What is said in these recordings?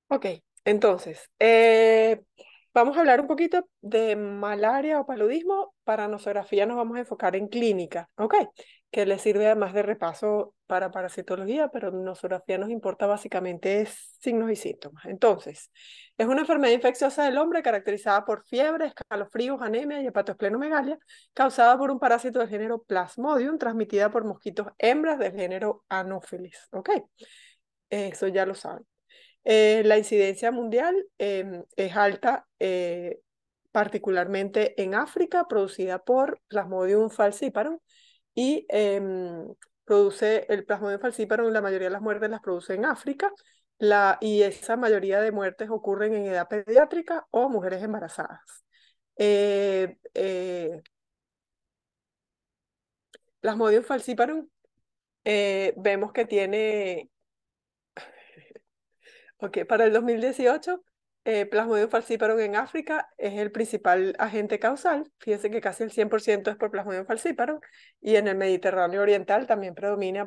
Ok, entonces, vamos a hablar un poquito de malaria o paludismo. Para nosografía nos vamos a enfocar en clínica, ¿ok? Que le sirve además de repaso para parasitología, pero en nosografía nos importa básicamente es signos y síntomas. Entonces, es una enfermedad infecciosa del hombre caracterizada por fiebre, escalofríos, anemia y hepatosplenomegalia, causada por un parásito del género Plasmodium, transmitida por mosquitos hembras del género Anopheles, ¿ok? Eso ya lo saben. La incidencia mundial es alta, particularmente en África, producida por Plasmodium falciparum y produce el Plasmodium falciparum, la mayoría de las muertes las produce en África, y esa mayoría de muertes ocurren en edad pediátrica o mujeres embarazadas. Eh, eh, Plasmodium falciparum, vemos que tiene. Ok, para el 2018, Plasmodium falciparum en África es el principal agente causal. Fíjense que casi el 100% es por Plasmodium falciparum. Y en el Mediterráneo Oriental también predomina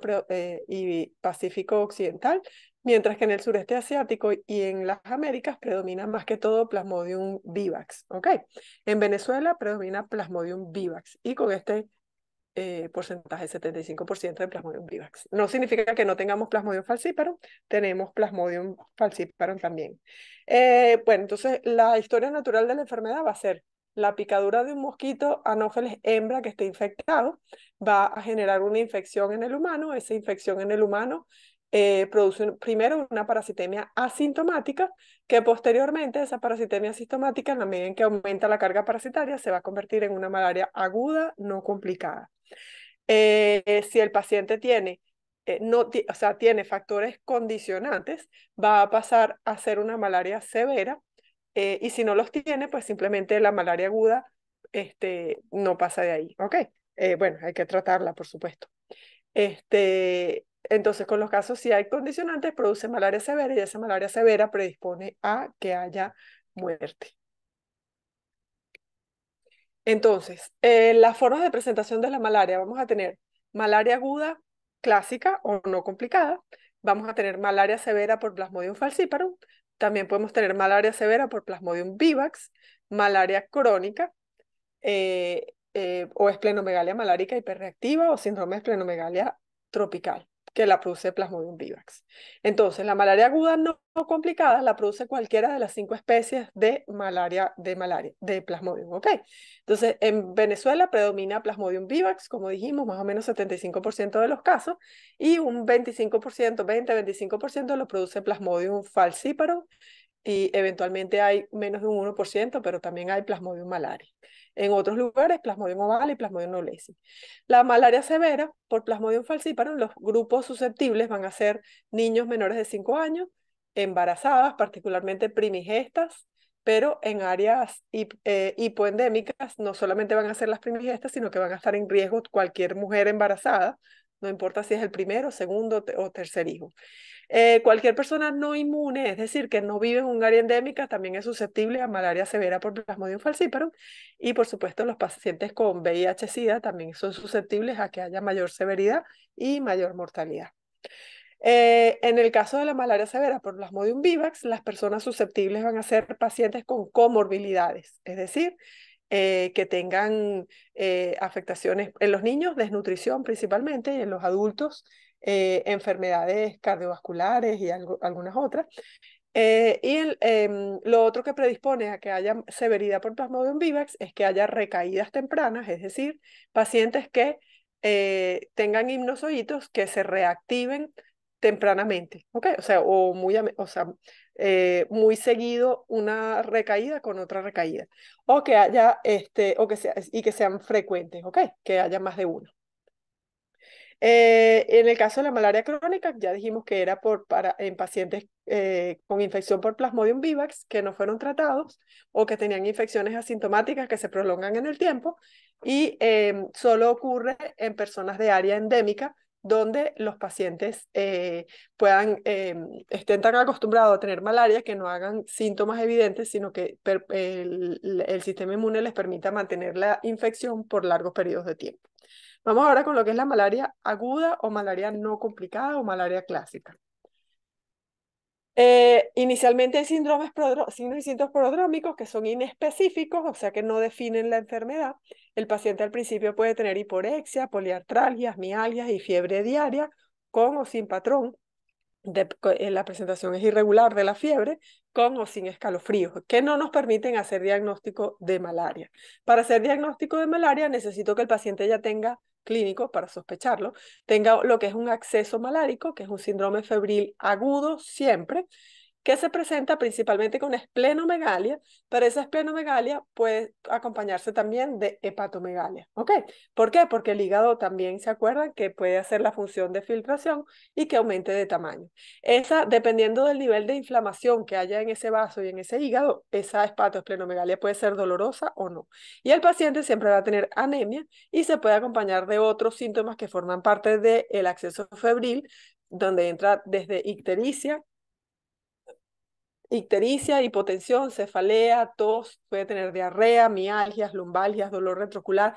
y Pacífico Occidental, mientras que en el sureste asiático y en las Américas predomina más que todo Plasmodium vivax. ¿Ok? En Venezuela predomina Plasmodium vivax. Y con este porcentaje, 75% de Plasmodium vivax. No significa que no tengamos Plasmodium falciparum, tenemos Plasmodium falciparum también. Bueno, entonces la historia natural de la enfermedad va a ser la picadura de un mosquito anófeles hembra que esté infectado, va a generar una infección en el humano, esa infección en el humano produce primero una parasitemia asintomática, que posteriormente esa parasitemia asintomática, en la medida en que aumenta la carga parasitaria, se va a convertir en una malaria aguda no complicada. Si el paciente tiene, no, o sea, tiene factores condicionantes, va a pasar a ser una malaria severa, y si no los tiene, pues simplemente la malaria aguda no pasa de ahí, ¿ok? Bueno, hay que tratarla, por supuesto. Entonces, con los casos, si hay condicionantes, produce malaria severa y esa malaria severa predispone a que haya muerte. Entonces, las formas de presentación de la malaria, vamos a tener malaria aguda clásica o no complicada, vamos a tener malaria severa por Plasmodium falciparum, también podemos tener malaria severa por Plasmodium vivax, malaria crónica, o esplenomegalia malárica hiperreactiva o síndrome de esplenomegalia tropical, que la produce Plasmodium vivax. Entonces, la malaria aguda no complicada la produce cualquiera de las 5 especies de Plasmodium, ¿ok? Entonces, en Venezuela predomina Plasmodium vivax, como dijimos, más o menos 75% de los casos, y un 25%, 20-25% lo produce Plasmodium falciparum, y eventualmente hay menos de un 1%, pero también hay Plasmodium malaria. En otros lugares, Plasmodium ovale y Plasmodium knowlesi. La malaria severa, por Plasmodium falciparum, los grupos susceptibles van a ser niños menores de 5 años, embarazadas, particularmente primigestas, pero en áreas hipoendémicas no solamente van a ser las primigestas, sino que van a estar en riesgo cualquier mujer embarazada, no importa si es el primero, segundo o tercer hijo. Cualquier persona no inmune, es decir, que no vive en un área endémica, también es susceptible a malaria severa por Plasmodium falciparum. Y por supuesto, los pacientes con VIH-Sida también son susceptibles a que haya mayor severidad y mayor mortalidad. En el caso de la malaria severa por Plasmodium vivax, las personas susceptibles van a ser pacientes con comorbilidades, es decir, que tengan afectaciones en los niños, desnutrición principalmente, y en los adultos, enfermedades cardiovasculares y algunas otras. Lo otro que predispone a que haya severidad por Plasmodium vivax es que haya recaídas tempranas, es decir, pacientes que tengan hipnozoitos que se reactiven tempranamente, ¿ok? O sea, muy seguido una recaída con otra recaída, o que haya, y que sean frecuentes, ¿ok? Que haya más de uno. En el caso de la malaria crónica, ya dijimos que era en pacientes con infección por Plasmodium vivax que no fueron tratados o que tenían infecciones asintomáticas que se prolongan en el tiempo, y solo ocurre en personas de área endémica donde los pacientes estén tan acostumbrados a tener malaria que no hagan síntomas evidentes, sino que el sistema inmune les permita mantener la infección por largos periodos de tiempo. Vamos ahora con lo que es la malaria aguda o malaria no complicada o malaria clásica. Inicialmente hay signos y síntomas prodrómicos que son inespecíficos, o sea que no definen la enfermedad. El paciente al principio puede tener hiporexia, poliartralgias, mialgias y fiebre diaria, con o sin patrón. La presentación es irregular de la fiebre, con o sin escalofríos, que no nos permiten hacer diagnóstico de malaria. Para hacer diagnóstico de malaria necesito que el paciente ya tenga clínico, para sospecharlo, tenga lo que es un acceso malárico, que es un síndrome febril agudo siempre, que se presenta principalmente con esplenomegalia, pero esa esplenomegalia puede acompañarse también de hepatomegalia. ¿Ok? ¿Por qué? Porque el hígado también se acuerdan que puede hacer la función de filtración y que aumente de tamaño. Esa, dependiendo del nivel de inflamación que haya en ese vaso y en ese hígado, esa hepatoesplenomegalia puede ser dolorosa o no. Y el paciente siempre va a tener anemia y se puede acompañar de otros síntomas que forman parte del acceso febril, donde entra desde hipotensión, cefalea, tos, puede tener diarrea, mialgias, lumbalgias, dolor retrocular,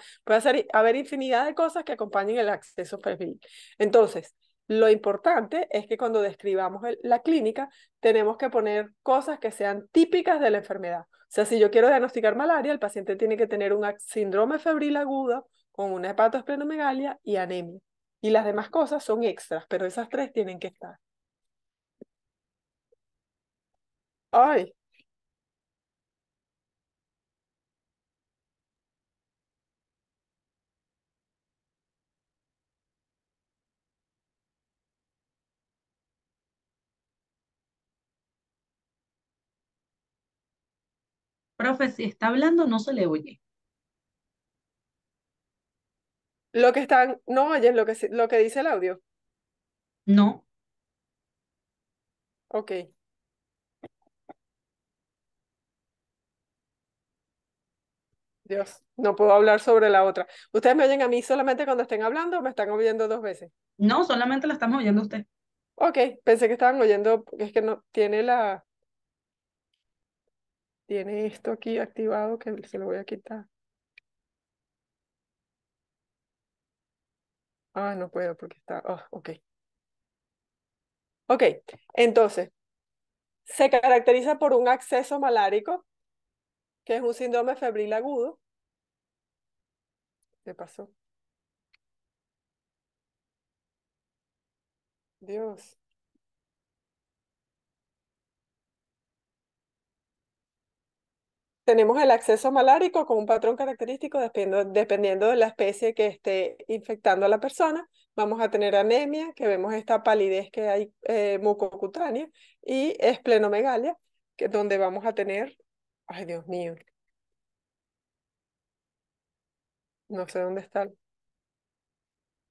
haber infinidad de cosas que acompañen el acceso febril. Entonces, lo importante es que cuando describamos la clínica, tenemos que poner cosas que sean típicas de la enfermedad. O sea, si yo quiero diagnosticar malaria, el paciente tiene que tener un síndrome febril agudo con una hepatoesplenomegalia y anemia. Y las demás cosas son extras, pero esas tres tienen que estar. Ay, Profe, si está hablando no se le oye. lo que están, no oyen lo que dice el audio. No, Ok, Dios, no puedo hablar sobre la otra. ¿Ustedes me oyen a mí solamente cuando estén hablando o me están oyendo dos veces? no, solamente la estamos oyendo a usted. Ok, pensé que estaban oyendo, porque es que no, tiene esto aquí activado que se lo voy a quitar. Ah, no puedo porque está, ok. Ok, entonces, se caracteriza por un acceso malárico, que es un síndrome febril agudo. ¿Qué pasó? Dios. Tenemos el acceso malárico con un patrón característico dependiendo de la especie que esté infectando a la persona. Vamos a tener anemia, que vemos esta palidez que hay mucocutánea, y esplenomegalia, que es donde vamos a tener, ay Dios mío, no sé dónde está.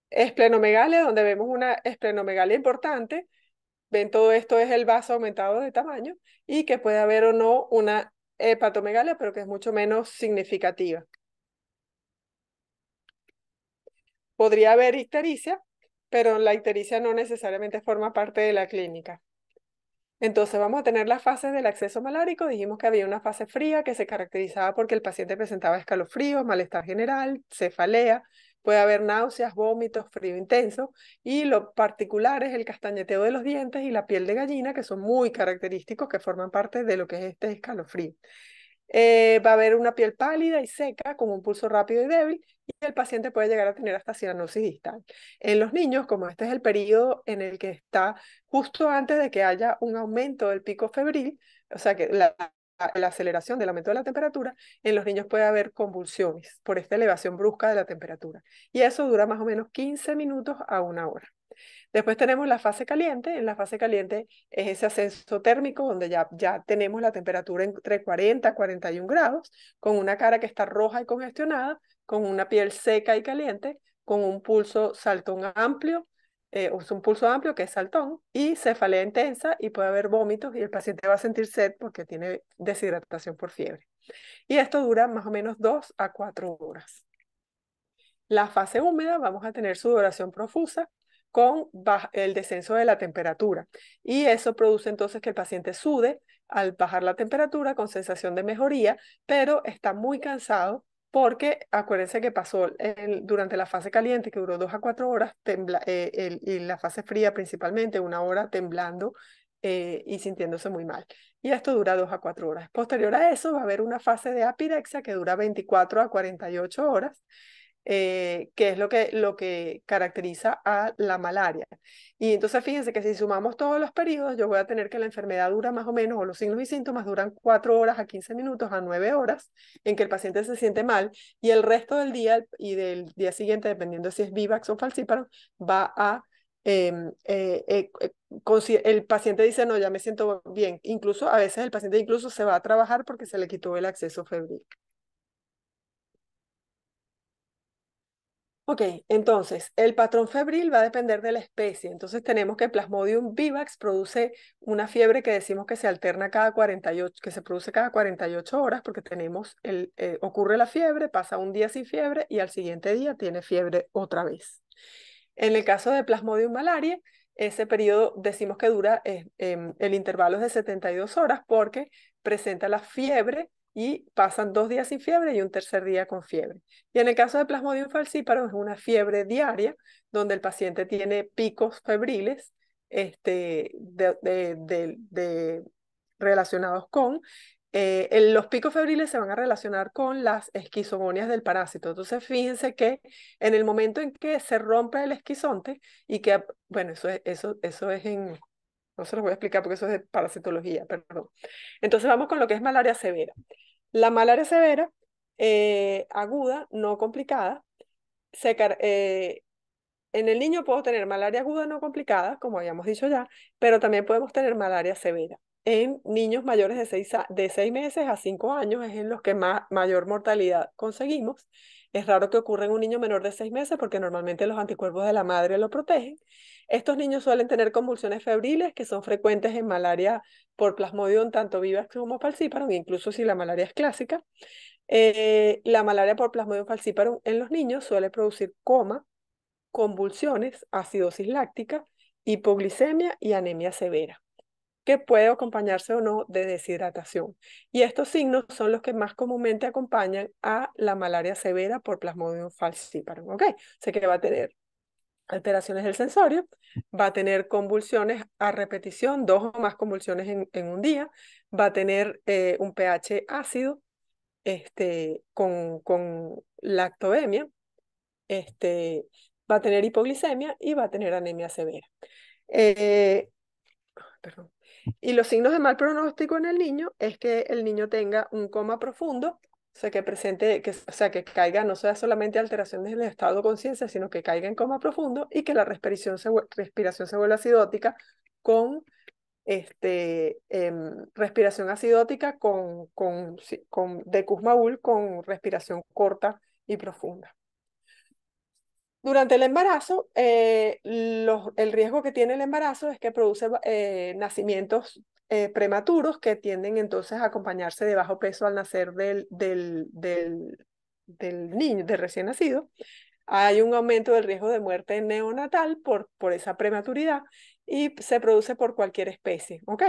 Esplenomegalia, donde vemos una esplenomegalia importante. Ven, todo esto es el vaso aumentado de tamaño y que puede haber o no una hepatomegalia, pero que es mucho menos significativa. Podría haber ictericia, pero la ictericia no necesariamente forma parte de la clínica. Entonces vamos a tener las fases del acceso malárico. Dijimos que había una fase fría que se caracterizaba porque el paciente presentaba escalofríos, malestar general, cefalea, puede haber náuseas, vómitos, frío intenso, y lo particular es el castañeteo de los dientes y la piel de gallina, que son muy característicos, que forman parte de lo que es este escalofrío. Va a haber una piel pálida y seca con un pulso rápido y débil, y el paciente puede llegar a tener hasta cianosis distal. En los niños, como este es el periodo en el que está justo antes de que haya un aumento del pico febril, o sea que la aceleración del aumento de la temperatura, en los niños puede haber convulsiones por esta elevación brusca de la temperatura. Y eso dura más o menos 15 minutos a una hora. Después tenemos la fase caliente. En la fase caliente es ese ascenso térmico donde ya tenemos la temperatura entre 40 y 41 grados, con una cara que está roja y congestionada, con una piel seca y caliente, con un pulso saltón amplio, un pulso amplio que es saltón, y cefalea intensa, y puede haber vómitos y el paciente va a sentir sed porque tiene deshidratación por fiebre. Y esto dura más o menos 2 a 4 horas. La fase húmeda vamos a tener sudoración profusa con el descenso de la temperatura, y eso produce entonces que el paciente sude al bajar la temperatura con sensación de mejoría, pero está muy cansado porque acuérdense que pasó durante la fase caliente, que duró 2 a 4 horas, y la fase fría principalmente, una hora temblando y sintiéndose muy mal. Y esto dura 2 a 4 horas. Posterior a eso va a haber una fase de apirexia que dura 24 a 48 horas, que es lo que caracteriza a la malaria. Y entonces fíjense que si sumamos todos los periodos, yo voy a tener que la enfermedad dura más o menos, o los signos y síntomas duran 4 horas a 15 minutos a 9 horas, en que el paciente se siente mal, y el resto del día y del día siguiente, dependiendo si es Vivax o falciparum, va a el paciente dice, no, ya me siento bien. Incluso a veces el paciente incluso se va a trabajar porque se le quitó el acceso febril. Ok, entonces el patrón febril va a depender de la especie. Entonces tenemos que Plasmodium vivax produce una fiebre que decimos que se alterna cada 48, que se produce cada 48 horas porque tenemos ocurre la fiebre, pasa un día sin fiebre y al siguiente día tiene fiebre otra vez. En el caso de Plasmodium malaria, ese periodo decimos que dura, el intervalo es de 72 horas porque presenta la fiebre y pasan 2 días sin fiebre y un tercer día con fiebre. Y en el caso de Plasmodium falciparum es una fiebre diaria donde el paciente tiene picos febriles relacionados con los picos febriles se van a relacionar con las esquizogonias del parásito. Entonces, fíjense que en el momento en que se rompe el esquizonte y que, bueno, eso es en, no se lo voy a explicar porque eso es de parasitología, perdón. Entonces, vamos con lo que es malaria severa. La malaria severa, aguda, no complicada, se, en el niño puedo tener malaria aguda no complicada, como habíamos dicho ya, pero también podemos tener malaria severa. En niños mayores de 6 meses a 5 años es en los que mayor mortalidad conseguimos. Es raro que ocurra en un niño menor de 6 meses porque normalmente los anticuerpos de la madre lo protegen. Estos niños suelen tener convulsiones febriles que son frecuentes en malaria por Plasmodium, tanto vivax como falciparum, incluso si la malaria es clásica. La malaria por Plasmodium falciparum en los niños suele producir coma, convulsiones, acidosis láctica, hipoglicemia y anemia severa, que puede acompañarse o no de deshidratación. Y estos signos son los que más comúnmente acompañan a la malaria severa por Plasmodium falciparum, ¿ok? O sea que va a tener alteraciones del sensorio, va a tener convulsiones a repetición, 2 o más convulsiones en un día, va a tener un pH ácido con lactoemia, este, va a tener hipoglicemia y va a tener anemia severa. Eh, Perdón. Y los signos de mal pronóstico en el niño es que el niño tenga un coma profundo, o sea, que presente, o sea, que caiga, no sea solamente alteraciones del estado de conciencia, sino que caiga en coma profundo y que la respiración se vuelva acidótica con respiración acidótica con de Kussmaul con respiración corta y profunda. Durante el embarazo, el riesgo que tiene el embarazo es que produce nacimientos prematuros que tienden entonces a acompañarse de bajo peso al nacer del niño, del recién nacido. Hay un aumento del riesgo de muerte neonatal por esa prematuridad y se produce por cualquier especie. ¿Ok?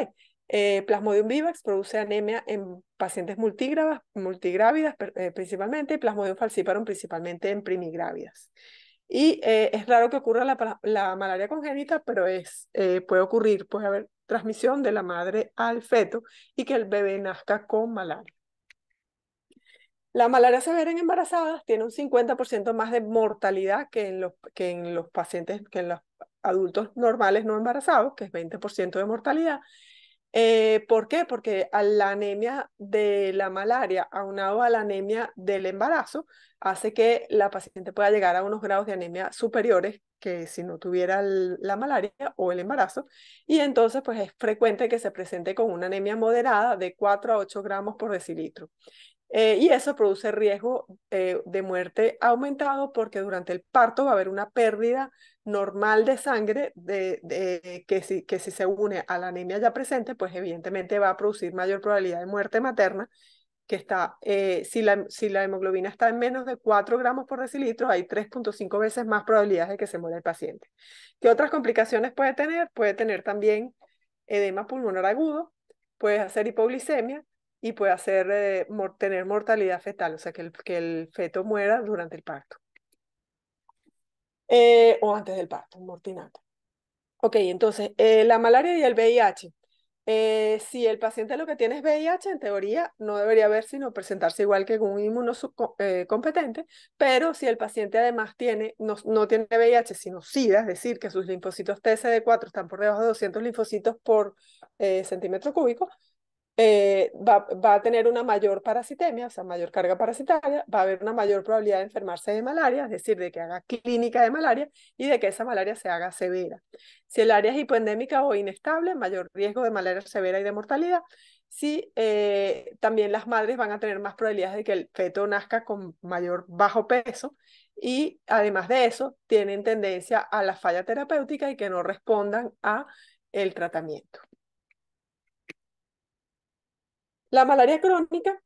Plasmodium vivax produce anemia en pacientes multigrávidas principalmente, y Plasmodium falciparum principalmente en primigrávidas. Y es raro que ocurra la malaria congénita, pero puede ocurrir, puede haber transmisión de la madre al feto y que el bebé nazca con malaria. La malaria severa en embarazadas tiene un 50% más de mortalidad que en los pacientes, que en los adultos normales no embarazados, que es 20% de mortalidad. ¿Por qué? Porque a la anemia de la malaria, aunado a la anemia del embarazo, hace que la paciente pueda llegar a unos grados de anemia superiores que si no tuviera la malaria o el embarazo. Y entonces, pues es frecuente que se presente con una anemia moderada de 4 a 8 gramos por decilitro. Y eso produce riesgo de muerte aumentado porque durante el parto va a haber una pérdida normal de sangre que si se une a la anemia ya presente, pues evidentemente va a producir mayor probabilidad de muerte materna, que está, si la hemoglobina está en menos de 4 gramos por decilitro, hay 3.5 veces más probabilidades de que se muera el paciente. ¿Qué otras complicaciones puede tener? Puede tener también edema pulmonar agudo, puede hacer hipoglicemia y puede tener mortalidad fetal, o sea, que el feto muera durante el parto. O antes del parto, un mortinato. Ok, entonces, la malaria y el VIH. Si el paciente lo que tiene es VIH, en teoría no debería haber sino presentarse igual que un inmunocompetente, pero si el paciente además no tiene VIH, sino SIDA, es decir, que sus linfocitos TSD4 están por debajo de 200 linfocitos por centímetro cúbico, va a tener una mayor parasitemia, o sea, mayor carga parasitaria, va a haber una mayor probabilidad de enfermarse de malaria, es decir, de que haga clínica de malaria y de que esa malaria se haga severa. Si el área es hipoendémica o inestable, mayor riesgo de malaria severa y de mortalidad. Si también las madres van a tener más probabilidades de que el feto nazca con mayor bajo peso y además de eso tienen tendencia a la falla terapéutica y que no respondan a el tratamiento. La malaria crónica,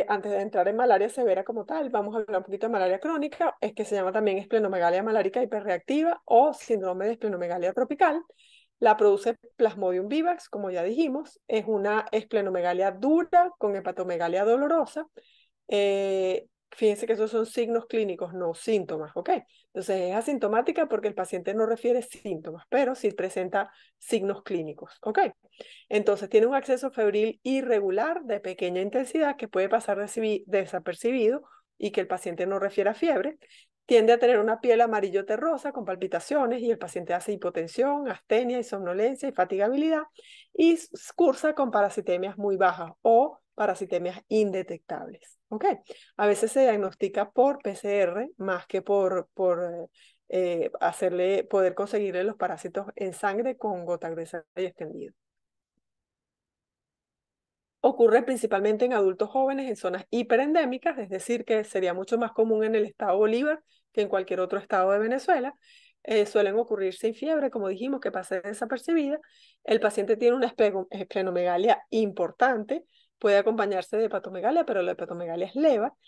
antes de entrar en malaria severa como tal, vamos a hablar un poquito de malaria crónica, es que se llama también esplenomegalia malárica hiperreactiva o síndrome de esplenomegalia tropical. La produce Plasmodium vivax, como ya dijimos, es una esplenomegalia dura con hepatomegalia dolorosa. Fíjense que esos son signos clínicos, no síntomas, ¿ok? Entonces es asintomática porque el paciente no refiere síntomas, pero sí presenta signos clínicos, ¿ok? Entonces tiene un acceso febril irregular de pequeña intensidad que puede pasar desapercibido y que el paciente no refiere a fiebre. Tiende a tener una piel amarillo terrosa con palpitaciones y el paciente hace hipotensión, astenia y somnolencia y fatigabilidad y cursa con parasitemias muy bajas o parasitemias indetectables. ¿Ok? A veces se diagnostica por PCR más que poder conseguirle los parásitos en sangre con gota gruesa y extendido. Ocurre principalmente en adultos jóvenes en zonas hiperendémicas, es decir, que sería mucho más común en el estado Bolívar que en cualquier otro estado de Venezuela. Suelen ocurrir sin fiebre, como dijimos, que pase desapercibida. El paciente tiene una esplenomegalia importante, puede acompañarse de hepatomegalia, pero la hepatomegalia es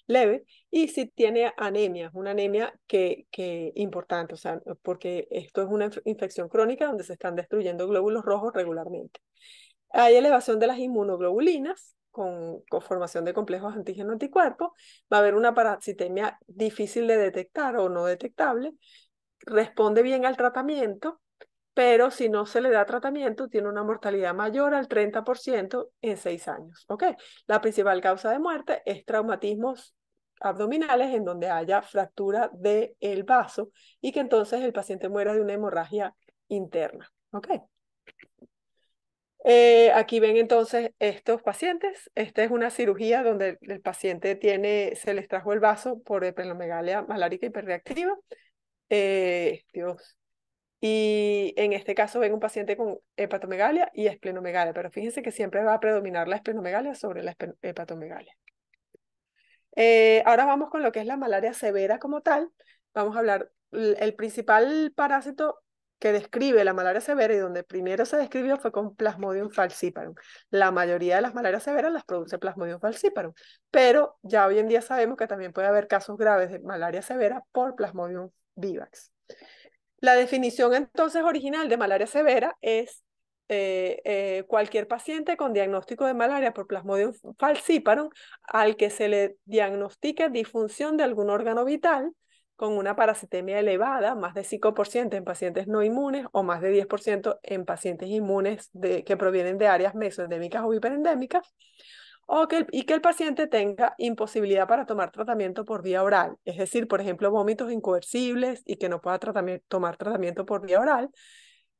leve, y si tiene anemia, una anemia que importante, o sea, porque esto es una infección crónica donde se están destruyendo glóbulos rojos regularmente. Hay elevación de las inmunoglobulinas con formación de complejos antígeno-anticuerpos. Va a haber una parasitemia difícil de detectar o no detectable. Responde bien al tratamiento, pero si no se le da tratamiento, tiene una mortalidad mayor al 30% en 6 años. ¿Ok? La principal causa de muerte es traumatismos abdominales en donde haya fractura del vaso y que entonces el paciente muera de una hemorragia interna. ¿Ok? Aquí ven entonces estos pacientes. Esta es una cirugía donde el paciente se les trajo el vaso por hepatomegalia malárica hiperreactiva. Dios. Y en este caso ven un paciente con hepatomegalia y esplenomegalia, pero fíjense que siempre va a predominar la esplenomegalia sobre la hepatomegalia. Ahora vamos con lo que es la malaria severa como tal. Vamos a hablar, el principal parásito que describe la malaria severa y donde primero se describió fue con Plasmodium falciparum. La mayoría de las malarias severas las produce Plasmodium falciparum, pero ya hoy en día sabemos que también puede haber casos graves de malaria severa por Plasmodium vivax. La definición entonces original de malaria severa es cualquier paciente con diagnóstico de malaria por Plasmodium falciparum al que se le diagnostique disfunción de algún órgano vital con una parasitemia elevada, más de 5% en pacientes no inmunes o más de 10% en pacientes inmunes que provienen de áreas mesoendémicas o hiperendémicas, y que el paciente tenga imposibilidad para tomar tratamiento por vía oral, es decir, por ejemplo, vómitos incoercibles y que no pueda tomar tratamiento por vía oral,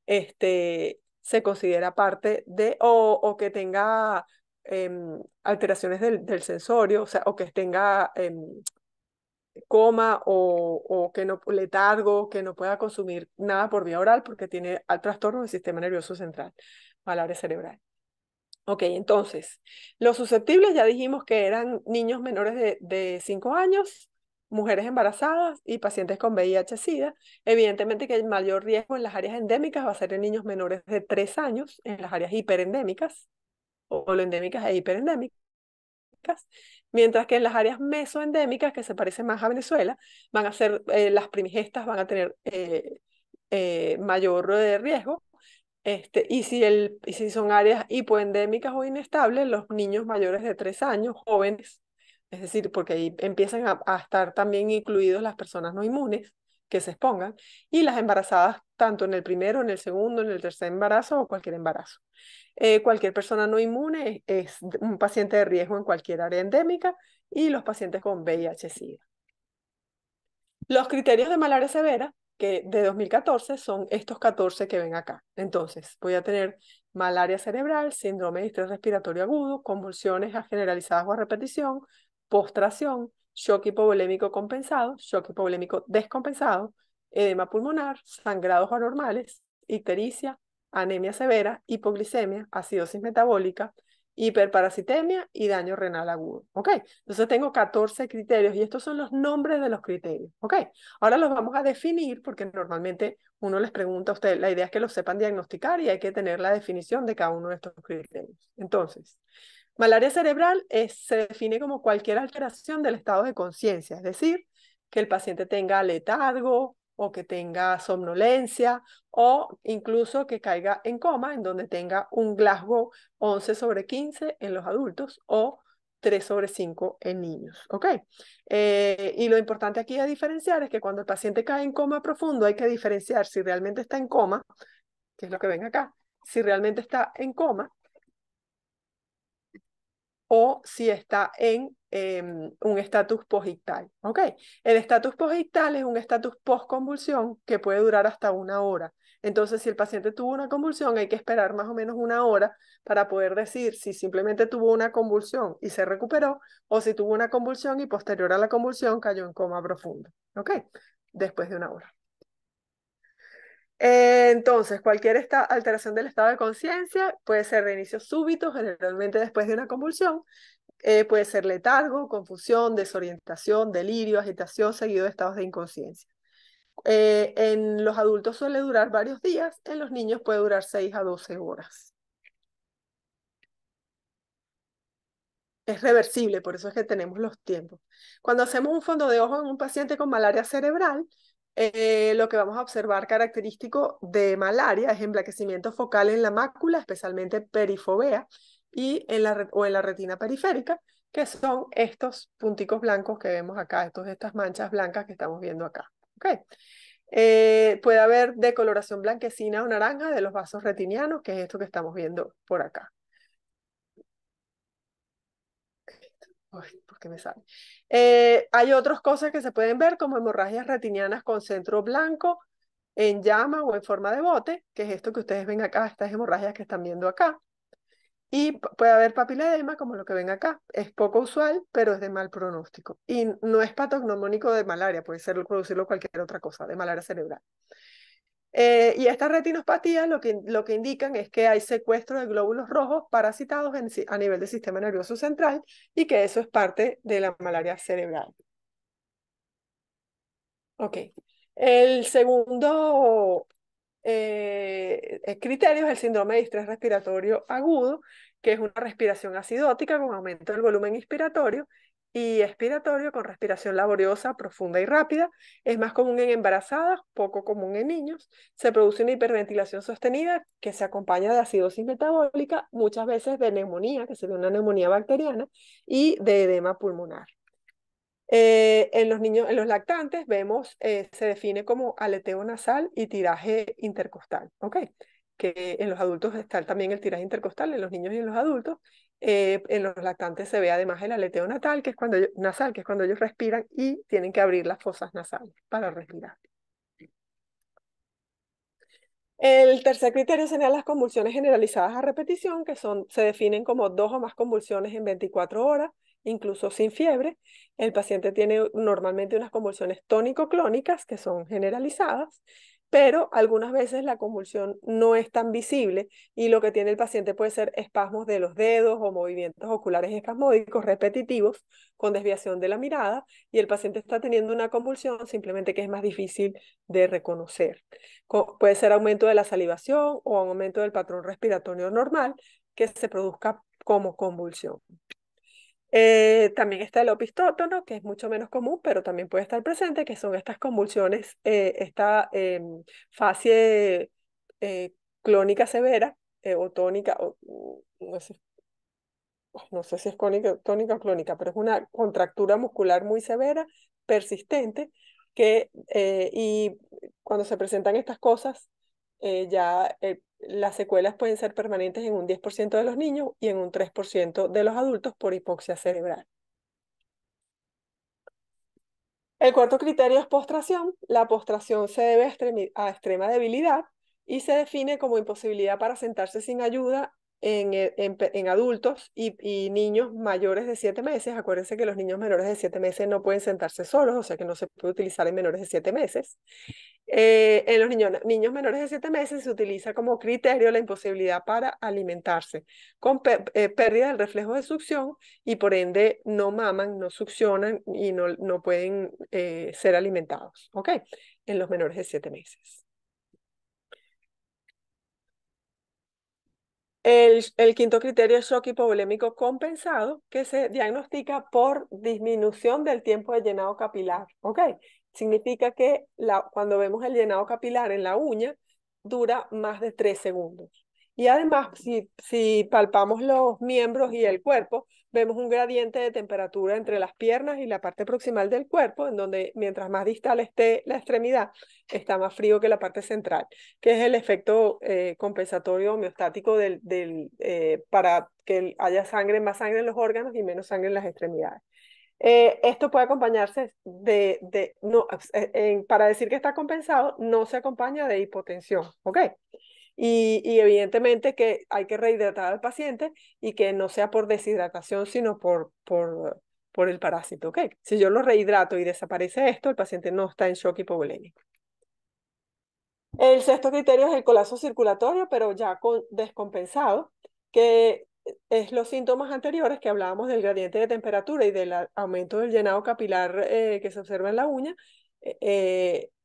se considera parte de, o que tenga alteraciones del sensorio, o sea, o que tenga coma o que no, letargo, que no pueda consumir nada por vía oral porque tiene trastorno del sistema nervioso central, malaria cerebral. Ok, entonces, los susceptibles ya dijimos que eran niños menores de 5 años, mujeres embarazadas y pacientes con VIH-Sida. Evidentemente que el mayor riesgo en las áreas endémicas va a ser en niños menores de 3 años, en las áreas hiperendémicas o endémicas e hiperendémicas, mientras que en las áreas mesoendémicas, que se parecen más a Venezuela, van a ser, las primigestas van a tener mayor riesgo. Y si son áreas hipoendémicas o inestables, los niños mayores de 3 años, jóvenes, es decir, porque ahí empiezan a estar también incluidos las personas no inmunes, que se expongan, y las embarazadas tanto en el primero, en el segundo, en el tercer embarazo o cualquier embarazo. Cualquier persona no inmune es un paciente de riesgo en cualquier área endémica y los pacientes con VIH-Sida. Los criterios de malaria severa que de 2014 son estos 14 que ven acá. Entonces, voy a tener malaria cerebral, síndrome de estrés respiratorio agudo, convulsiones generalizadas o a repetición, postración, shock hipovolémico compensado, shock hipovolémico descompensado, edema pulmonar, sangrados anormales, ictericia, anemia severa, hipoglicemia, acidosis metabólica, hiperparasitemia y daño renal agudo. ¿Ok? Entonces tengo 14 criterios y estos son los nombres de los criterios. ¿Ok? Ahora los vamos a definir porque normalmente uno les pregunta a usted, la idea es que los sepan diagnosticar y hay que tener la definición de cada uno de estos criterios. Entonces, malaria cerebral se define como cualquier alteración del estado de conciencia, es decir, que el paciente tenga letargo o que tenga somnolencia o incluso que caiga en coma, en donde tenga un Glasgow 11/15 en los adultos o 3/5 en niños. ¿Ok? Y lo importante aquí a diferenciar es que cuando el paciente cae en coma profundo hay que diferenciar si realmente está en coma, que es lo que ven acá, si realmente está en coma o si está en un estatus posictal. ¿Ok? El estatus posictal es un estatus postconvulsión que puede durar hasta 1 hora. Entonces, si el paciente tuvo una convulsión, hay que esperar más o menos 1 hora para poder decir si simplemente tuvo una convulsión y se recuperó o si tuvo una convulsión y posterior a la convulsión cayó en coma profundo. ¿Ok? Después de 1 hora. Entonces, cualquier alteración del estado de conciencia puede ser de inicio súbito, generalmente después de una convulsión, puede ser letargo, confusión, desorientación, delirio, agitación, seguido de estados de inconsciencia. En los adultos suele durar varios días, en los niños puede durar 6 a 12 horas. Es reversible, por eso es que tenemos los tiempos. Cuando hacemos un fondo de ojo en un paciente con malaria cerebral, lo que vamos a observar característico de malaria es emblanquecimiento focal en la mácula, especialmente perifovea, y o en la retina periférica, que son estos punticos blancos que vemos acá, estas manchas blancas que estamos viendo acá. ¿Okay? Puede haber decoloración blanquecina o naranja de los vasos retinianos, que es esto que estamos viendo por acá. Ay, ¿por qué me sale? Hay otras cosas que se pueden ver como hemorragias retinianas con centro blanco en llama o en forma de bote, que es esto que ustedes ven acá, estas hemorragias que están viendo acá. Y puede haber papiledema, como lo que ven acá. Es poco usual, pero es de mal pronóstico. Y no es patognomónico de malaria, puede ser producirlo cualquier otra cosa, de malaria cerebral. Y estas retinospatías lo que indican es que hay secuestro de glóbulos rojos parasitados a nivel del sistema nervioso central y que eso es parte de la malaria cerebral. Ok. El segundo criterio es el síndrome de estrés respiratorio agudo, que es una respiración acidótica con aumento del volumen inspiratorio y expiratorio con respiración laboriosa, profunda y rápida. Es más común en embarazadas, poco común en niños. Se produce una hiperventilación sostenida que se acompaña de acidosis metabólica, muchas veces de neumonía, que sería una neumonía bacteriana, y de edema pulmonar. En los niños, en los lactantes, vemos, se define como aleteo nasal y tiraje intercostal, ¿ok? Que en los adultos está también el tiraje intercostal, en los niños y en los adultos. En los lactantes se ve además el aleteo nasal, que es cuando ellos respiran y tienen que abrir las fosas nasales para respirar. El tercer criterio serían las convulsiones generalizadas a repetición, que se definen como 2 o más convulsiones en 24 horas, incluso sin fiebre. El paciente tiene normalmente unas convulsiones tónico-clónicas, que son generalizadas, pero algunas veces la convulsión no es tan visible y lo que tiene el paciente puede ser espasmos de los dedos o movimientos oculares espasmódicos repetitivos con desviación de la mirada y el paciente está teniendo una convulsión simplemente que es más difícil de reconocer. Puede ser aumento de la salivación o aumento del patrón respiratorio normal que se produzca como convulsión. También está el opistótono, que es mucho menos común, pero también puede estar presente, que son estas convulsiones, esta fase clónica severa o tónica, no sé si es tónica o clónica, pero es una contractura muscular muy severa, persistente, y cuando se presentan estas cosas, las secuelas pueden ser permanentes en un 10% de los niños y en un 3% de los adultos por hipoxia cerebral. El cuarto criterio es postración. La postración se debe a extrema debilidad y se define como imposibilidad para sentarse sin ayuda en adultos y niños mayores de 7 meses. Acuérdense que los niños menores de 7 meses no pueden sentarse solos, o sea que no se puede utilizar en menores de 7 meses. En los niños menores de 7 meses se utiliza como criterio la imposibilidad para alimentarse, con pérdida del reflejo de succión y por ende no maman, no succionan y no pueden ser alimentados, ¿ok? En los menores de 7 meses. El quinto criterio es shock hipovolémico compensado, que se diagnostica por disminución del tiempo de llenado capilar, ¿ok? Significa que cuando vemos el llenado capilar en la uña, dura más de 3 segundos. Y además, si palpamos los miembros y el cuerpo, vemos un gradiente de temperatura entre las piernas y la parte proximal del cuerpo, en donde mientras más distal esté la extremidad, está más frío que la parte central, que es el efecto compensatorio homeostático para que haya más sangre en los órganos y menos sangre en las extremidades. Esto puede acompañarse para decir que está compensado, no se acompaña de hipotensión, ¿ok? Y evidentemente que hay que rehidratar al paciente y que no sea por deshidratación, sino por el parásito, ¿ok? Si yo lo rehidrato y desaparece esto, el paciente no está en shock hipovolémico. El sexto criterio es el colapso circulatorio, pero ya descompensado, que es los síntomas anteriores que hablábamos del gradiente de temperatura y del aumento del llenado capilar que se observa en la uña,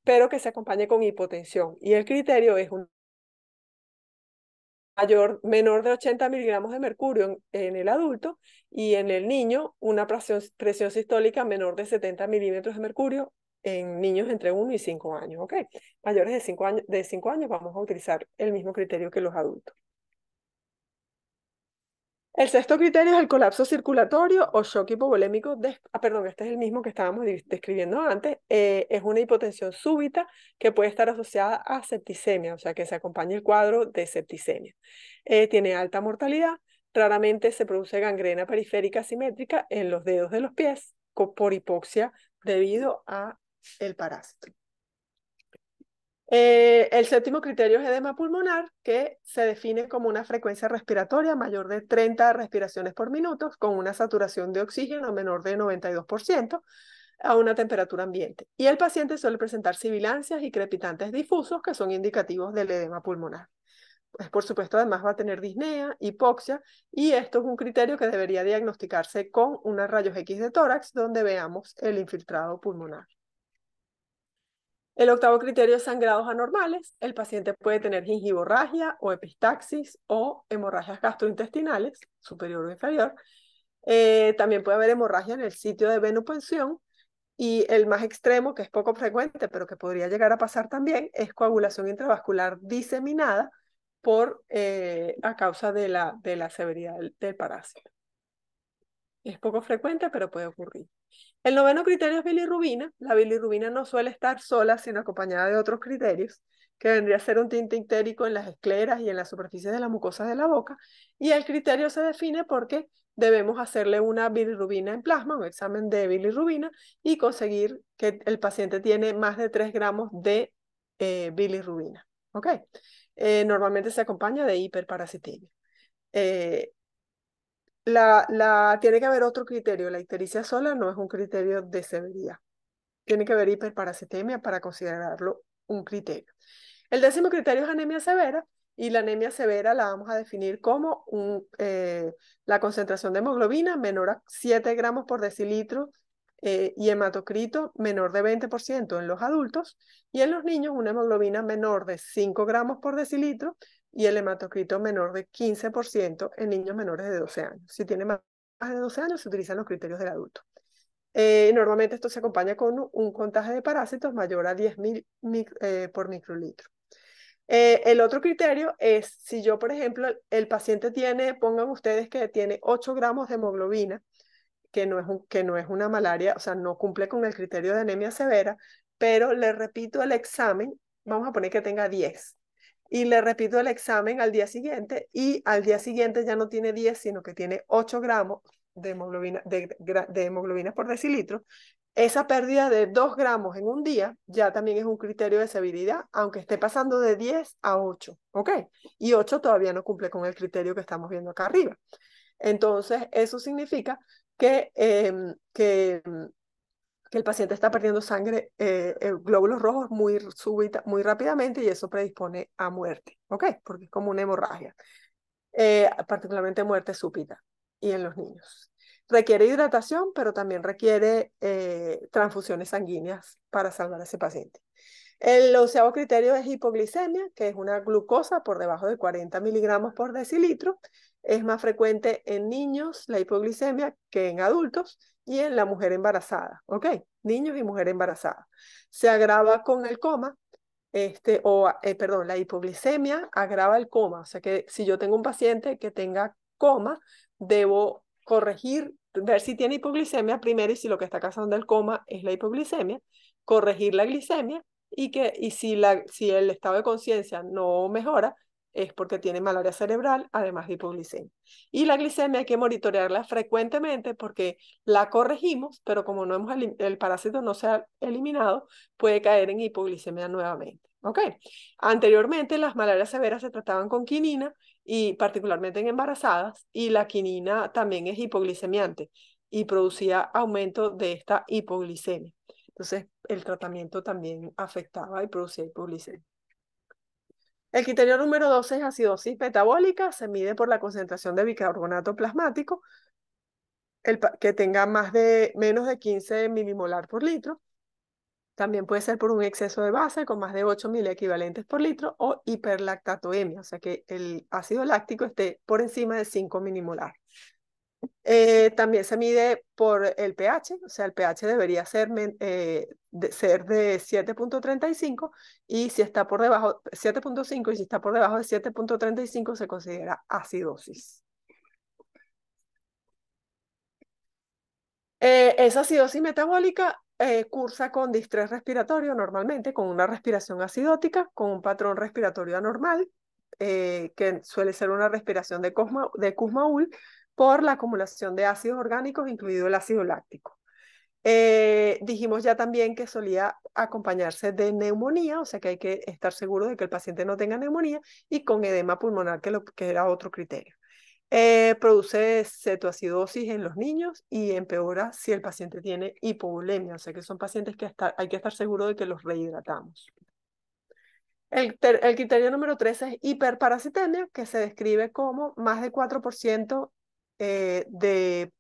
pero que se acompañe con hipotensión. Y el criterio es un menor de 80 miligramos de mercurio en el adulto y en el niño una presión sistólica menor de 70 milímetros de mercurio en niños entre 1 y 5 años, ¿ok? Mayores de 5 años vamos a utilizar el mismo criterio que los adultos. El sexto criterio es el colapso circulatorio o shock hipovolémico. Perdón, este es el mismo que estábamos describiendo antes. Es una hipotensión súbita que puede estar asociada a septicemia, o sea, que se acompaña el cuadro de septicemia. Tiene alta mortalidad. Raramente se produce gangrena periférica simétrica en los dedos de los pies por hipoxia debido a el parásito. El séptimo criterio es edema pulmonar, que se define como una frecuencia respiratoria mayor de 30 respiraciones por minuto, con una saturación de oxígeno menor de 92% a una temperatura ambiente. Y el paciente suele presentar sibilancias y crepitantes difusos, que son indicativos del edema pulmonar. Pues, por supuesto, además va a tener disnea, hipoxia, y esto es un criterio que debería diagnosticarse con unos rayos X de tórax, donde veamos el infiltrado pulmonar. El octavo criterio es sangrados anormales. El paciente puede tener gingivorragia o epistaxis o hemorragias gastrointestinales, superior o inferior. También puede haber hemorragia en el sitio de venopunción. Y el más extremo, que es poco frecuente, pero que podría llegar a pasar también, es coagulación intravascular diseminada a causa de la severidad del parásito. Es poco frecuente, pero puede ocurrir. El noveno criterio es bilirrubina. La bilirrubina no suele estar sola, sino acompañada de otros criterios, que vendría a ser un tinte ictérico en las escleras y en las superficies de las mucosas de la boca. Y el criterio se define porque debemos hacerle una bilirrubina en plasma, un examen de bilirrubina, y conseguir que el paciente tiene más de 3 gramos de bilirrubina. ¿Ok? Normalmente se acompaña de hiperparasitemia. Tiene que haber otro criterio. La ictericia sola no es un criterio de severidad. Tiene que haber hiperparasitemia para considerarlo un criterio. El décimo criterio es anemia severa, y la anemia severa la vamos a definir como la concentración de hemoglobina menor a 7 gramos por decilitro y hematocrito menor de 20% en los adultos, y en los niños una hemoglobina menor de 5 gramos por decilitro y el hematocrito menor de 15% en niños menores de 12 años. Si tiene más de 12 años, se utilizan los criterios del adulto. Normalmente esto se acompaña con un contagio de parásitos mayor a 10.000 por microlitro. El otro criterio es si yo, por ejemplo, el paciente pongan ustedes que tiene 8 gramos de hemoglobina, que no es una malaria, o sea, no cumple con el criterio de anemia severa, pero le repito el examen, vamos a poner que tenga 10, y le repito el examen al día siguiente, y al día siguiente ya no tiene 10, sino que tiene 8 gramos de hemoglobina, de hemoglobina por decilitro, esa pérdida de 2 gramos en un día ya también es un criterio de severidad, aunque esté pasando de 10 a 8, ¿ok? Y 8 todavía no cumple con el criterio que estamos viendo acá arriba. Entonces, eso significa que el paciente está perdiendo sangre, glóbulos rojos muy súbita, muy rápidamente, y eso predispone a muerte, ¿ok? Porque es como una hemorragia, particularmente muerte súbita y en los niños. Requiere hidratación, pero también requiere transfusiones sanguíneas para salvar a ese paciente. El 11º criterio es hipoglicemia, que es una glucosa por debajo de 40 miligramos por decilitro. Es más frecuente en niños la hipoglicemia que en adultos y en la mujer embarazada, ¿ok? Niños y mujer embarazada. Se agrava con el coma, la hipoglicemia agrava el coma. O sea que si yo tengo un paciente que tenga coma, debo corregir, ver si tiene hipoglicemia primero, y si lo que está causando el coma es la hipoglicemia, corregir la glicemia, y si el estado de conciencia no mejora, es porque tiene malaria cerebral, además de hipoglicemia. Y la glicemia hay que monitorearla frecuentemente porque la corregimos, pero como el parásito no se ha eliminado, puede caer en hipoglicemia nuevamente. ¿Ok? Anteriormente las malarias severas se trataban con quinina, y particularmente en embarazadas, y la quinina también es hipoglicemiante y producía aumento de esta hipoglicemia. Entonces, el tratamiento también afectaba y producía hipoglicemia. El criterio número 12 es acidosis metabólica. Se mide por la concentración de bicarbonato plasmático, que tenga menos de 15 milimolar por litro. También puede ser por un exceso de base con más de 8 equivalentes por litro, o hiperlactatoemia, o sea que el ácido láctico esté por encima de 5 milimolar. También se mide por el pH, o sea, el pH debería ser de 7.35, y si está por debajo, 7.5, y si está por debajo de 7.35 se considera acidosis. Esa acidosis metabólica cursa con distrés respiratorio normalmente, con una respiración acidótica, con un patrón respiratorio anormal, que suele ser una respiración de Kussmaul, por la acumulación de ácidos orgánicos, incluido el ácido láctico. Dijimos ya también que solía acompañarse de neumonía, o sea que hay que estar seguro de que el paciente no tenga neumonía, y con edema pulmonar, que era otro criterio. Produce cetoacidosis en los niños y empeora si el paciente tiene hipovolemia, o sea que son pacientes que hay que estar seguro de que los rehidratamos. El criterio número 13 es hiperparasitemia, que se describe como más de 4% de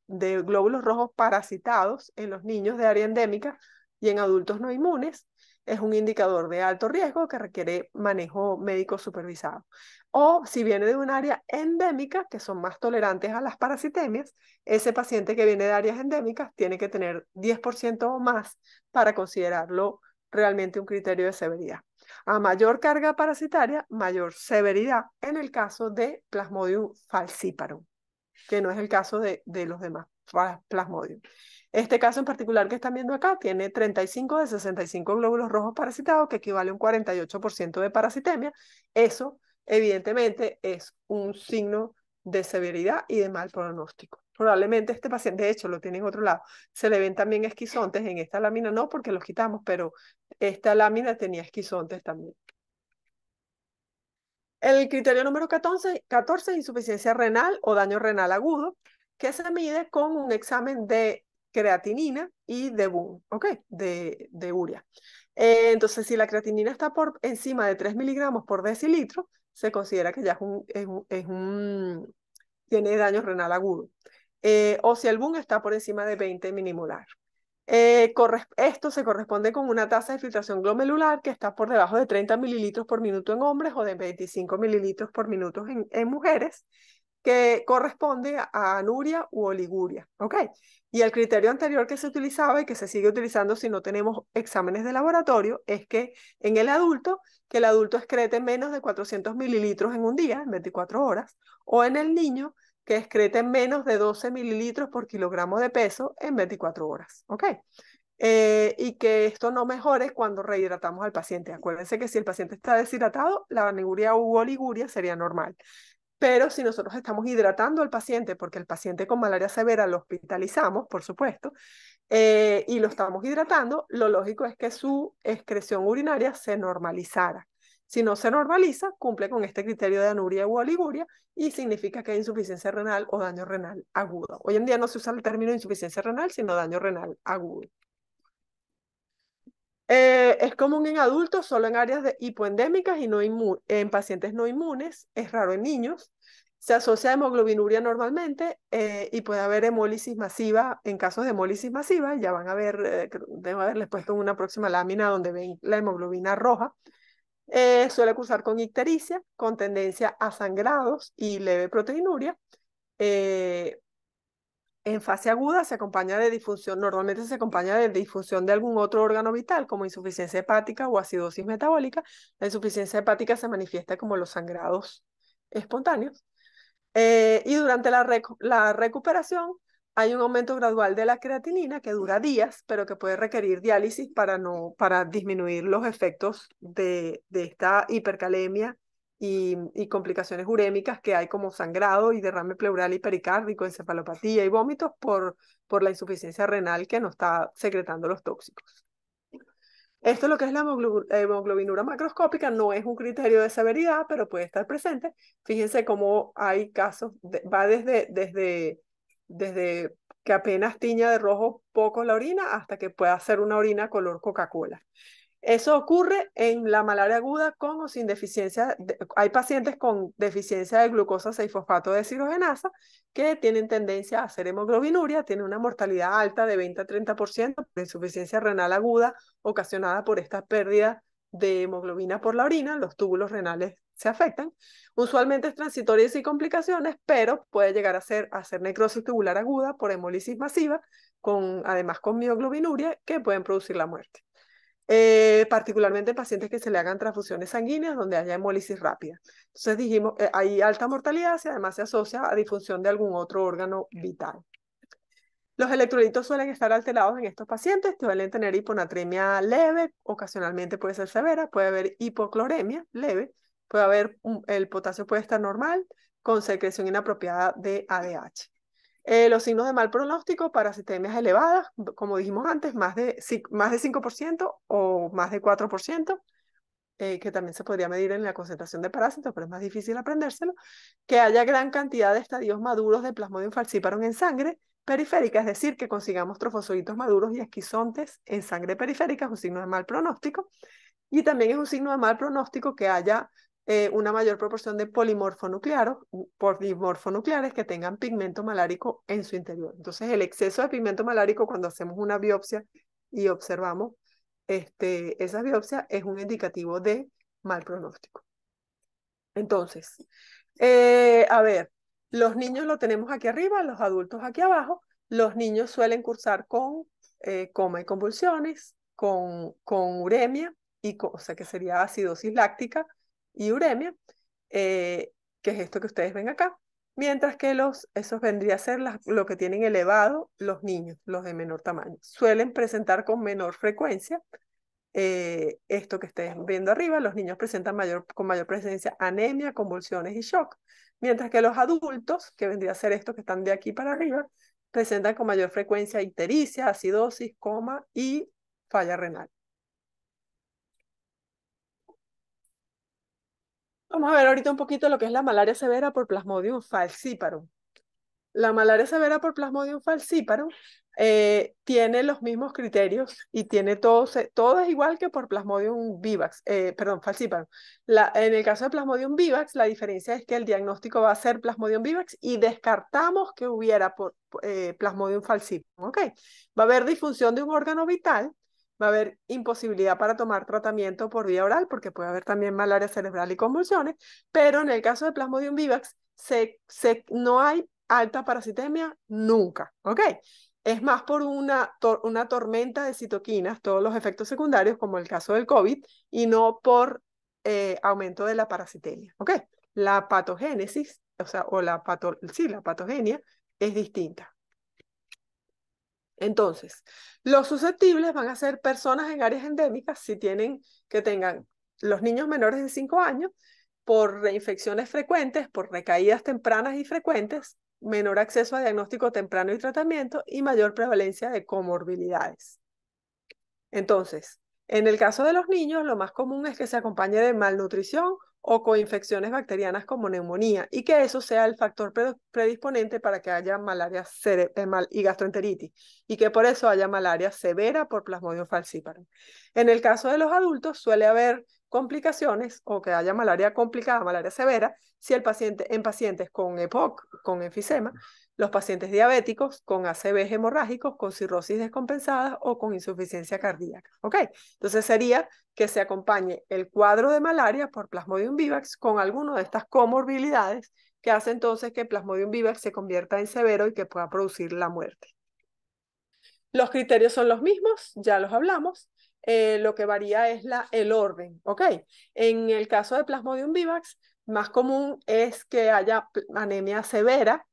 glóbulos rojos parasitados en los niños de área endémica y en adultos no inmunes. Es un indicador de alto riesgo que requiere manejo médico supervisado. O si viene de un área endémica, que son más tolerantes a las parasitemias, ese paciente que viene de áreas endémicas tiene que tener 10% o más para considerarlo realmente un criterio de severidad. A mayor carga parasitaria, mayor severidad en el caso de Plasmodium falciparum, que no es el caso de los demás Plasmodium. Este caso en particular que están viendo acá tiene 35 de 65 glóbulos rojos parasitados, que equivale a un 48% de parasitemia. Eso, evidentemente, es un signo de severidad y de mal pronóstico. Probablemente este paciente, de hecho, lo tiene en otro lado. Se le ven también esquizontes en esta lámina, no porque los quitamos, pero esta lámina tenía esquizontes también. El criterio número 14 es insuficiencia renal o daño renal agudo, que se mide con un examen de creatinina y de BUN, ¿ok? De urea. Entonces, si la creatinina está por encima de 3 miligramos por decilitro, se considera que ya tiene daño renal agudo. O si el BUN está por encima de 20 milimolar. Esto se corresponde con una tasa de filtración glomerular que está por debajo de 30 mililitros por minuto en hombres, o de 25 mililitros por minuto en mujeres, que corresponde a anuria u oliguria, ¿ok? Y el criterio anterior que se utilizaba y que se sigue utilizando si no tenemos exámenes de laboratorio es que en el adulto, que el adulto excrete menos de 400 mililitros en un día, en 24 horas, o en el niño, que excrete menos de 12 mililitros por kilogramo de peso en 24 horas, ¿ok? y que esto no mejore cuando rehidratamos al paciente. Acuérdense que si el paciente está deshidratado, la anuria u oliguria sería normal. Pero si nosotros estamos hidratando al paciente, porque el paciente con malaria severa lo hospitalizamos, por supuesto, y lo estamos hidratando, lo lógico es que su excreción urinaria se normalizara. Si no se normaliza, cumple con este criterio de anuria u oliguria y significa que hay insuficiencia renal o daño renal agudo. Hoy en día no se usa el término insuficiencia renal, sino daño renal agudo. Es común en adultos, solo en áreas hipoendémicas y no en pacientes no inmunes. Es raro en niños. Se asocia a hemoglobinuria normalmente y puede haber hemólisis masiva. En casos de hemólisis masiva, ya van a ver, debo haberles puesto en una próxima lámina donde ven la hemoglobina roja. Suele cursar con ictericia, con tendencia a sangrados y leve proteinuria. Eh, en fase aguda se acompaña de disfunción, normalmente se acompaña de disfunción de algún otro órgano vital, como insuficiencia hepática o acidosis metabólica. La insuficiencia hepática se manifiesta como los sangrados espontáneos. Y durante la recuperación hay un aumento gradual de la creatinina que dura días, pero que puede requerir diálisis para disminuir los efectos de esta hipercalemia y complicaciones urémicas que hay como sangrado y derrame pleural y pericárdico, encefalopatía y vómitos por la insuficiencia renal que no está secretando los tóxicos. Esto es lo que es la hemoglobinura macroscópica, no es un criterio de severidad, pero puede estar presente. Fíjense cómo hay casos, va desde que apenas tiña de rojo poco la orina hasta que pueda ser una orina color Coca-Cola. Eso ocurre en la malaria aguda con o sin deficiencia. Hay pacientes con deficiencia de glucosa 6-fosfato deshidrogenasa que tienen tendencia a hacer hemoglobinuria, tienen una mortalidad alta de 20 a 30% por insuficiencia renal aguda ocasionada por esta pérdida de hemoglobina por la orina. Los túbulos renales se afectan. Usualmente es transitoria y sin complicaciones, pero puede llegar a hacer necrosis tubular aguda por hemólisis masiva, además con mioglobinuria, que pueden producir la muerte. Particularmente en pacientes que se le hagan transfusiones sanguíneas donde haya hemólisis rápida. Entonces dijimos, hay alta mortalidad si además se asocia a disfunción de algún otro órgano vital. Los electrolitos suelen estar alterados en estos pacientes, suelen tener hiponatremia leve, ocasionalmente puede ser severa, puede haber hipocloremia leve, puede haber, el potasio puede estar normal, con secreción inapropiada de ADH. Los signos de mal pronóstico para sistemias elevadas, como dijimos antes, más de 5% o más de 4%, que también se podría medir en la concentración de parásitos, pero es más difícil aprendérselo. Que haya gran cantidad de estadios maduros de Plasmodium falciparum en sangre periférica, es decir, que consigamos trofosoritos maduros y esquizontes en sangre periférica, es un signo de mal pronóstico. Y también es un signo de mal pronóstico que haya una mayor proporción de polimorfonucleares que tengan pigmento malárico en su interior. Entonces, el exceso de pigmento malárico cuando hacemos una biopsia y observamos esa biopsia es un indicativo de mal pronóstico. Entonces, a ver, los niños lo tenemos aquí arriba, los adultos aquí abajo. Los niños suelen cursar con coma y convulsiones, con uremia, o sea que sería acidosis láctica y uremia, que es esto que ustedes ven acá. Mientras que esos vendría a ser lo que tienen elevado los niños, los de menor tamaño. Suelen presentar con menor frecuencia esto que estén viendo arriba. Los niños presentan con mayor presencia anemia, convulsiones y shock, mientras que los adultos, que vendría a ser estos que están de aquí para arriba, presentan con mayor frecuencia ictericia, acidosis, coma y falla renal. Vamos a ver ahorita un poquito lo que es la malaria severa por Plasmodium falciparum. La malaria severa por Plasmodium falciparum tiene los mismos criterios y tiene todo es igual que por Plasmodium vivax, perdón, falciparum. En el caso de Plasmodium vivax, la diferencia es que el diagnóstico va a ser Plasmodium vivax y descartamos que hubiera Plasmodium falciparum, ¿ok? Va a haber disfunción de un órgano vital, va a haber imposibilidad para tomar tratamiento por vía oral, porque puede haber también malaria cerebral y convulsiones, pero en el caso de Plasmodium vivax, no hay alta parasitemia nunca, ¿ok? Es más por una tormenta de citoquinas, todos los efectos secundarios, como el caso del COVID, y no por aumento de la parasitemia, ¿ok? La patogénesis, o sea, la patogenia es distinta. Entonces, los susceptibles van a ser personas en áreas endémicas si tienen que tengan los niños menores de 5 años por reinfecciones frecuentes, por recaídas tempranas y frecuentes, menor acceso a diagnóstico temprano y tratamiento y mayor prevalencia de comorbilidades. Entonces, en el caso de los niños, lo más común es que se acompañe de malnutrición o coinfecciones bacterianas como neumonía y que eso sea el factor predisponente para que haya malaria y gastroenteritis y que por eso haya malaria severa por Plasmodium falciparum. En el caso de los adultos suele haber complicaciones o que haya malaria complicada, malaria severa, si el paciente, en pacientes con EPOC, con enfisema, los pacientes diabéticos con ACVs hemorrágicos, con cirrosis descompensada o con insuficiencia cardíaca. ¿Ok? Entonces sería que se acompañe el cuadro de malaria por Plasmodium vivax con alguna de estas comorbilidades que hace entonces que Plasmodium vivax se convierta en severo y que pueda producir la muerte. Los criterios son los mismos, ya los hablamos. Lo que varía es el orden, ¿ok? En el caso de Plasmodium vivax, más común es que haya anemia severa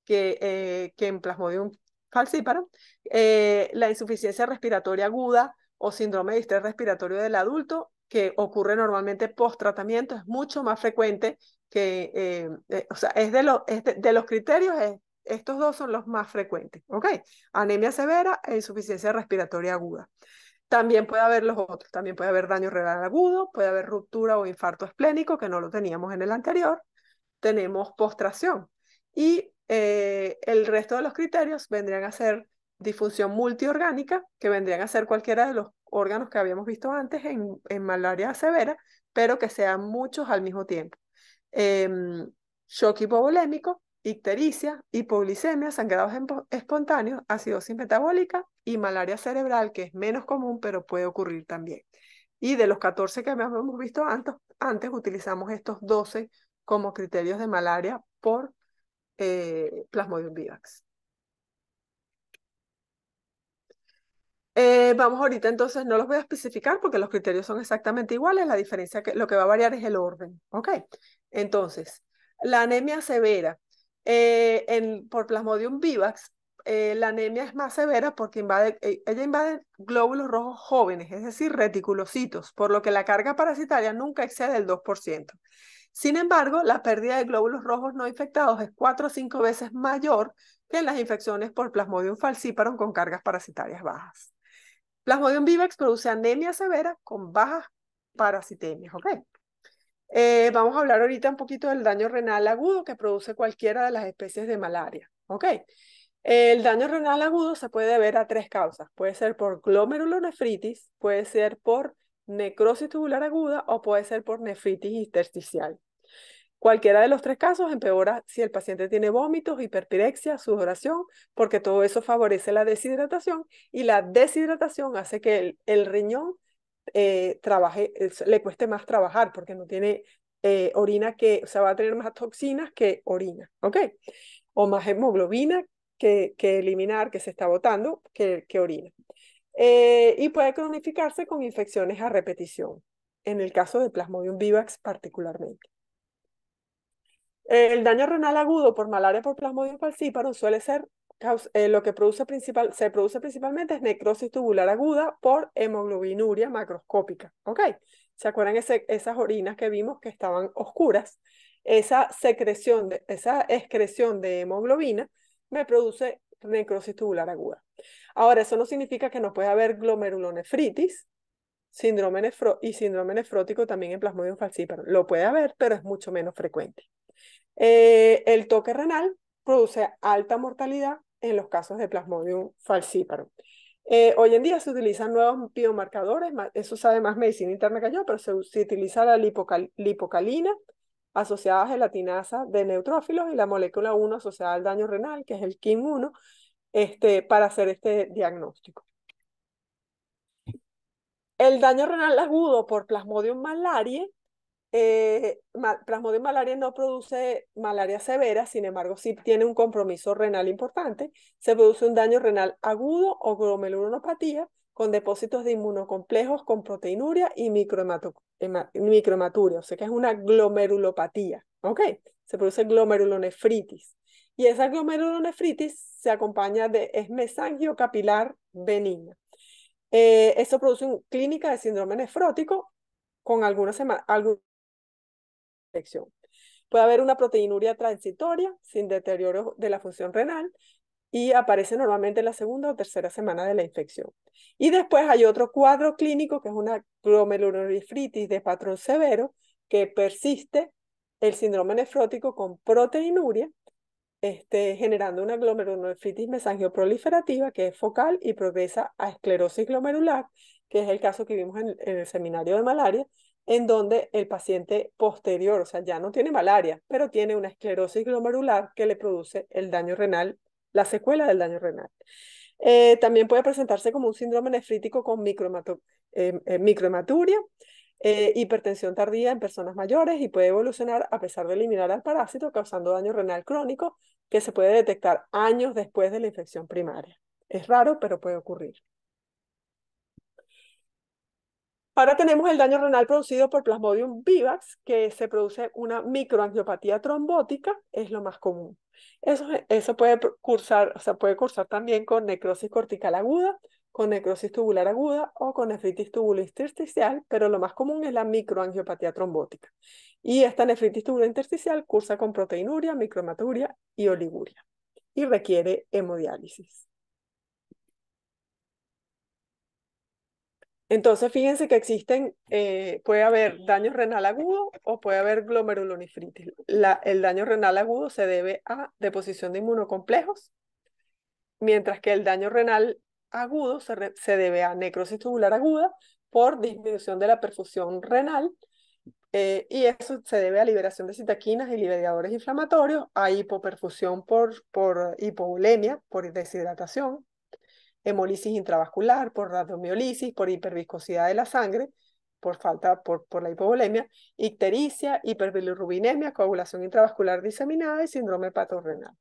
que en Plasmodium falciparum. La insuficiencia respiratoria aguda o síndrome de distrés respiratorio del adulto, que ocurre normalmente post-tratamiento, es mucho más frecuente que, o sea, es de los criterios, estos dos son los más frecuentes, ¿ok? Anemia severa e insuficiencia respiratoria aguda. También puede haber los otros, también puede haber daño renal agudo, puede haber ruptura o infarto esplénico, que no lo teníamos en el anterior. Tenemos postración. Y el resto de los criterios vendrían a ser disfunción multiorgánica, que vendrían a ser cualquiera de los órganos que habíamos visto antes en malaria severa, pero que sean muchos al mismo tiempo. Shock hipovolémico, ictericia, hipoglicemia, sangrados espontáneos, acidosis metabólica y malaria cerebral, que es menos común, pero puede ocurrir también. Y de los 14 que habíamos visto antes utilizamos estos 12 como criterios de malaria por Plasmodium vivax. Vamos ahorita entonces, no los voy a especificar porque los criterios son exactamente iguales, la diferencia que lo que va a variar es el orden, ¿ok? Entonces, la anemia severa por Plasmodium vivax, la anemia es más severa porque ella invade glóbulos rojos jóvenes, es decir, reticulocitos, por lo que la carga parasitaria nunca excede el 2%. Sin embargo, la pérdida de glóbulos rojos no infectados es 4 o 5 veces mayor que en las infecciones por Plasmodium falciparum con cargas parasitarias bajas. Plasmodium vivax produce anemia severa con bajas parasitemias, ¿ok? Vamos a hablar ahorita un poquito del daño renal agudo que produce cualquiera de las especies de malaria, ¿ok? El daño renal agudo se puede deber a 3 causas. Puede ser por glomerulonefritis, puede ser por necrosis tubular aguda o puede ser por nefritis intersticial. Cualquiera de los 3 casos empeora si el paciente tiene vómitos, hiperpirexia, sudoración, porque todo eso favorece la deshidratación y la deshidratación hace que el riñón le cueste más trabajar porque no tiene orina o sea, va a tener más toxinas que orina, ¿ok? O más hemoglobina que eliminar, que se está botando, que orina. Y puede cronificarse con infecciones a repetición, en el caso de Plasmodium vivax particularmente. El daño renal agudo por malaria por Plasmodium falciparum suele ser lo que se produce principalmente es necrosis tubular aguda por hemoglobinuria macroscópica. ¿Ok? ¿Se acuerdan esas orinas que vimos que estaban oscuras? Esa excreción de hemoglobina me produce necrosis tubular aguda. Ahora, eso no significa que no pueda haber glomerulonefritis, síndrome nefrótico también en Plasmodium falciparum. Lo puede haber, pero es mucho menos frecuente. El toque renal produce alta mortalidad en los casos de Plasmodium falciparum. Hoy en día se utilizan nuevos biomarcadores, eso sabe más medicina interna que yo, pero se utiliza la lipocalina asociada a gelatinasa de neutrófilos y la molécula 1 asociada al daño renal, que es el KIM1, para hacer este diagnóstico. El daño renal agudo por Plasmodium malariae Plasmodium malariae no produce malaria severa, sin embargo, sí tiene un compromiso renal importante. Se produce un daño renal agudo o glomerulonopatía con depósitos de inmunocomplejos con proteinuria y microhematuria, o sea que es una glomerulopatía, ¿ok? Se produce glomerulonefritis. Y esa glomerulonefritis se acompaña de esmesangio capilar benigna. Eso produce una clínica de síndrome nefrótico con alguna infección. Puede haber una proteinuria transitoria sin deterioro de la función renal y aparece normalmente en la segunda o tercera semana de la infección. Y después hay otro cuadro clínico que es una glomerulonefritis de patrón severo que persiste el síndrome nefrótico con proteinuria, generando una glomerulonefritis mesangioproliferativa que es focal y progresa a esclerosis glomerular, que es el caso que vimos en el seminario de malaria, en donde el paciente posterior, o sea, ya no tiene malaria, pero tiene una esclerosis glomerular que le produce el daño renal, la secuela del daño renal. También puede presentarse como un síndrome nefrítico con microhematuria, hipertensión tardía en personas mayores y puede evolucionar a pesar de eliminar al parásito, causando daño renal crónico que se puede detectar años después de la infección primaria. Es raro, pero puede ocurrir. Ahora tenemos el daño renal producido por Plasmodium vivax, que se produce una microangiopatía trombótica, es lo más común. Eso puede cursar, o sea, puede cursar también con necrosis cortical aguda, con necrosis tubular aguda o con nefritis tubulointersticial, pero lo más común es la microangiopatía trombótica. Y esta nefritis tubulointersticial cursa con proteinuria, microhematuria y oliguria y requiere hemodiálisis. Entonces, fíjense que puede haber daño renal agudo o puede haber glomerulonefritis. El daño renal agudo se debe a deposición de inmunocomplejos, mientras que el daño renal agudo se debe a necrosis tubular aguda por disminución de la perfusión renal, y eso se debe a liberación de citaquinas y mediadores inflamatorios, a hipoperfusión por hipovolemia, por deshidratación, hemólisis intravascular, por radiomiolisis, por hiperviscosidad de la sangre, por la hipovolemia, ictericia, hiperbilirrubinemia, coagulación intravascular diseminada y síndrome hepatorenal.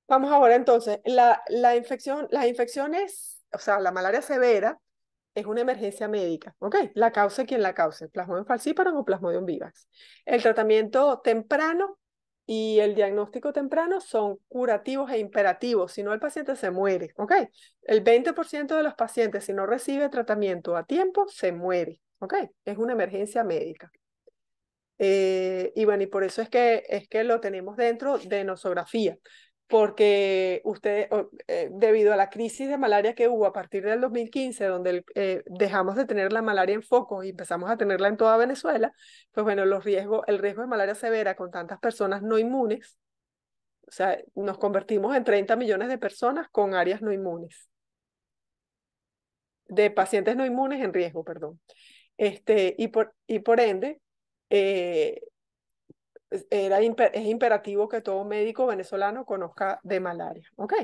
Vamos ahora entonces, las infecciones, o sea, la malaria severa es una emergencia médica, ¿ok? La cause quien la cause, Plasmodium falciparum o Plasmodium vivax. El tratamiento temprano y el diagnóstico temprano son curativos e imperativos, si no el paciente se muere, ¿ok? El 20% de los pacientes, si no recibe tratamiento a tiempo, se muere, ¿ok? Es una emergencia médica. Y bueno, y por eso es que lo tenemos dentro de nosografía, porque debido a la crisis de malaria que hubo a partir del 2015, donde dejamos de tener la malaria en foco y empezamos a tenerla en toda Venezuela, pues bueno, el riesgo de malaria severa con tantas personas no inmunes, o sea, nos convertimos en 30 millones de personas con áreas no inmunes, de pacientes no inmunes en riesgo, perdón. Y por ende, eh, es imperativo que todo médico venezolano conozca de malaria. ¿Ok?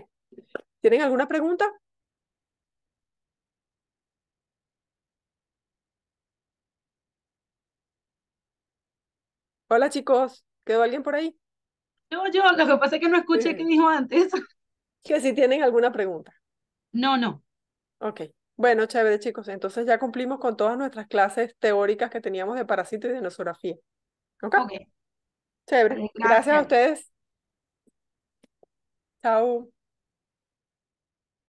¿Tienen alguna pregunta? Hola chicos, ¿quedó alguien por ahí? Yo, lo que pasa es que no escuché qué dijo antes. Que si tienen alguna pregunta. No, no. Ok. Bueno, chévere chicos, entonces ya cumplimos con todas nuestras clases teóricas que teníamos de parásito y de nosografía. ¿Ok? Ok, Chévere. vale, Gracias a gracias. ustedes. Chao.